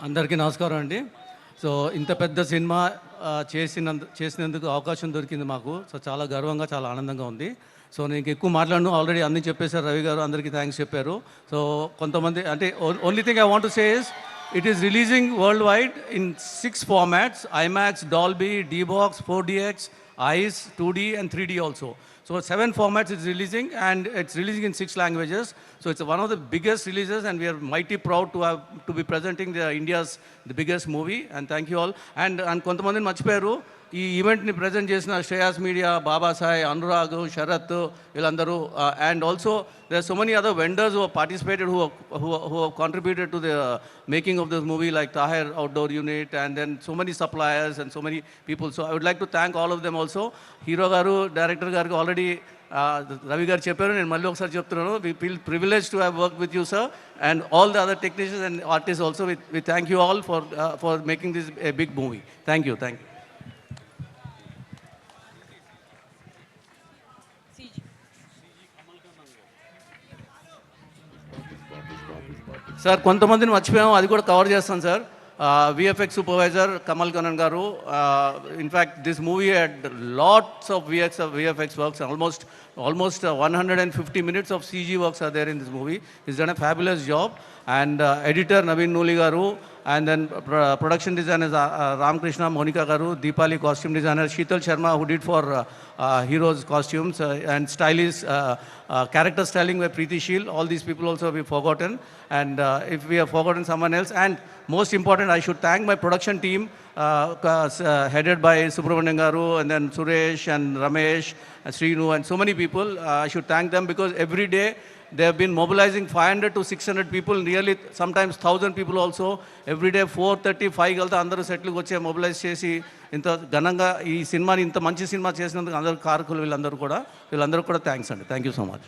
అందరికీ నమస్కారం అండి. సో ఇంత పెద్ద సినిమా చేసినందుకు అవకాశం దొరికింది మాకు. సో చాలా గర్వంగా, చాలా ఆనందంగా ఉంది. సో నేను ఎక్కువ మాట్లాడను, ఆల్రెడీ అన్నీ చెప్పేశారు రవి గారు, అందరికీ థ్యాంక్స్ చెప్పారు. సో కొంతమంది అంటే only thing I want to say is it is releasing worldwide in 6 ఫార్మాట్స్: IMAX, Dolby, D Box, 4DX, ICE, 2D and 3D also. So 7 formats it's releasing, and it's releasing in 6 languages. So it's one of the biggest releases, and we are mighty proud to be presenting the biggest movie. And thank you all. And కొంతమందిని మర్చిపోయారు, ఈ ఈవెంట్ని present చేసిన Shreyas media, బాబాసాయ్, Anurag, Sarath, వీళ్ళందరూ. And also there are so many other vendors who have participated, who have contributed to the making of this movie, like Tahir Outdoor Unit, and then so many suppliers and so many people. So I would like to thank all of them also. Hero garu, director garu already Ravi garu chepparu, nenu malli okasari cheptunanu. We feel privileged to have worked with you, sir, and all the other technicians and artists also. We thank you all for making this a big movie. Thank you. Sir కొంతమందిని మర్చిపోయాము, అది కూడా cover చేస్తాను sir. VFX supervisor Kamal Kannan గారు. In fact this movie had lots of VFX works, almost 150 minutes of CG works are there in this movie. He's done a fabulous job. And editor Naveen Nooli garu, and then production designers Ramkrishna, Monica garu, Deepali costume designer, Sheetal Sharma who did for Heroes costumes, and stylist, character styling by Preeti Sheel. All these people also we forgotten, and if we have forgotten someone else, and most important, I should thank my production team, headed by Subramanian garu, and then Suresh and Ramesh, Srinu, and so many people. I should thank them because every day they have been mobilizing 500 to 600 people, nearly sometimes 1000 people also. Every day 4:30, 5 galta andaru setlu వచ్చే mobilise చేసి ఇంత ఘనంగా ఈ సినిమాని, ఇంత మంచి cinema చేసినందుకు అందరూ కారకులు వీళ్ళందరూ కూడా థ్యాంక్స్ అండి. Thank you so much.